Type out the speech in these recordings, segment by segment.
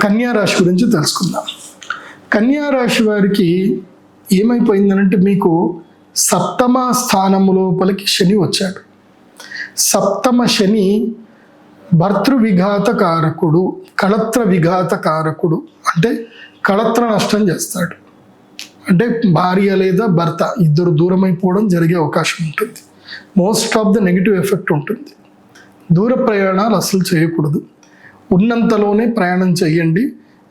కన్యా రాశి గురించి తెలుసుకుందాం. కన్యా రాశి వారికి ఏమైపోయిందనంటే మీకు సప్తమ స్థానము లోపలికి శని వచ్చాడు. సప్తమ శని భర్తృ విఘాత కారకుడు, కళత్ర విఘాత కారకుడు. అంటే కళత్ర నష్టం చేస్తాడు. అంటే భార్య లేదా భర్త ఇద్దరు దూరం అయిపోవడం జరిగే అవకాశం ఉంటుంది. Most of the negative effect ఉంటుంది. దూర ప్రయాణాలు అసలు చేయకూడదు. ఉన్నంతలోనే ప్రయాణం చేయండి.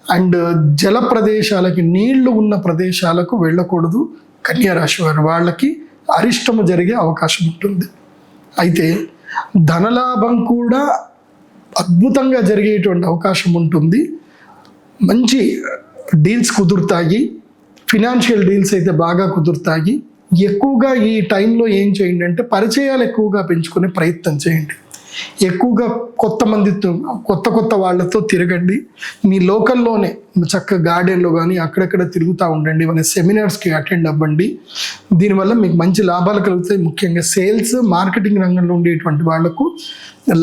అండ్ జల ప్రదేశాలకి, నీళ్లు ఉన్న ప్రదేశాలకు వెళ్ళకూడదు. కన్యా రాశి వారు వాళ్ళకి అరిష్టము జరిగే అవకాశం ఉంటుంది. అయితే ధనలాభం కూడా అద్భుతంగా జరిగేటువంటి అవకాశం ఉంటుంది. మంచి డీల్స్ కుదురుతాయి. ఫినాన్షియల్ డీల్స్ అయితే బాగా కుదురుతాయి. ఎక్కువగా ఈ టైంలో ఏం చేయండి అంటే పరిచయాలు ఎక్కువగా పెంచుకునే ప్రయత్నం చేయండి. ఎక్కువగా కొత్త వాళ్ళతో తిరగండి. మీ లోకల్లోనే చక్కగా గార్డెన్లో కానీ అక్కడక్కడ తిరుగుతూ ఉండండి. మన సెమినార్స్కి అటెండ్ అవ్వండి. దీనివల్ల మీకు మంచి లాభాలు కలుగుతాయి. ముఖ్యంగా సేల్స్, మార్కెటింగ్ రంగంలో ఉండేటువంటి వాళ్లకు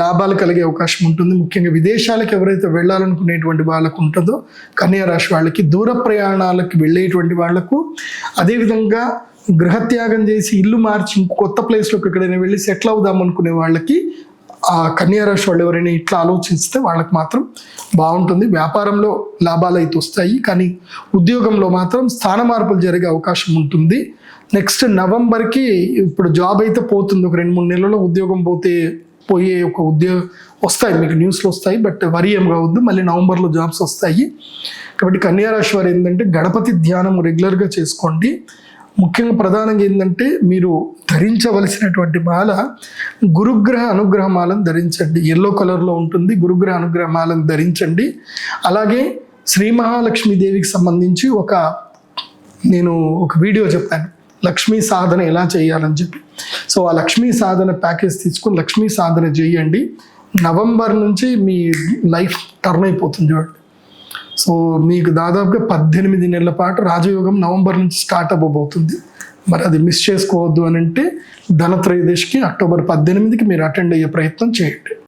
లాభాలు కలిగే అవకాశం ఉంటుంది. ముఖ్యంగా విదేశాలకు ఎవరైతే వెళ్ళాలనుకునేటువంటి వాళ్ళకు ఉంటుందో కన్యా రాశి వాళ్ళకి, దూర ప్రయాణాలకు వెళ్ళేటువంటి వాళ్లకు, అదేవిధంగా గృహత్యాగం చేసి ఇల్లు మార్చి కొత్త ప్లేస్లోకి ఎక్కడైనా వెళ్ళి సెటిల్ అవుదాం అనుకునే వాళ్ళకి, ఆ కన్యా రాశి వాళ్ళు ఎవరైనా ఇట్లా ఆలోచిస్తే వాళ్ళకి మాత్రం బాగుంటుంది. వ్యాపారంలో లాభాలు అయితే వస్తాయి, కానీ ఉద్యోగంలో మాత్రం స్థాన మార్పులు జరిగే అవకాశం ఉంటుంది. నెక్స్ట్ నవంబర్కి ఇప్పుడు జాబ్ అయితే పోతుంది. ఒక 2-3 నెలల్లో ఉద్యోగం పోయే ఒక ఉద్యోగం వస్తాయి, మీకు న్యూస్లో వస్తాయి. బట్ వరి ఏం కావద్దు, మళ్ళీ నవంబర్లో జాబ్స్ వస్తాయి. కాబట్టి కన్యా రాశి వారు ఏంటంటే గణపతి ధ్యానం రెగ్యులర్గా చేసుకోండి. ముఖ్యంగా ప్రధానంగా ఏంటంటే మీరు ధరించవలసినటువంటి మాల గురుగ్రహ అనుగ్రహ మాలను ధరించండి. ఎల్లో కలర్లో ఉంటుంది. గురుగ్రహ అనుగ్రహ మాలను ధరించండి. అలాగే శ్రీ మహాలక్ష్మీదేవికి సంబంధించి నేను ఒక వీడియో చెప్పాను, లక్ష్మీ సాధన ఎలా చేయాలని చెప్పి. సో ఆ లక్ష్మీ సాధన ప్యాకేజ్ తీసుకుని లక్ష్మీ సాధన చేయండి. నవంబర్ నుంచి మీ లైఫ్ టర్న్ అయిపోతుంది చూడండి. సో మీకు దాదాపుగా 18 నెలల పాటు రాజయోగం నవంబర్ నుంచి స్టార్ట్ అవ్వబోతుంది. మరి అది మిస్ చేసుకోవద్దు అని అంటే ధనత్రయోదశికి అక్టోబర్ 18కి మీరు అటెండ్ అయ్యే ప్రయత్నం చేయండి.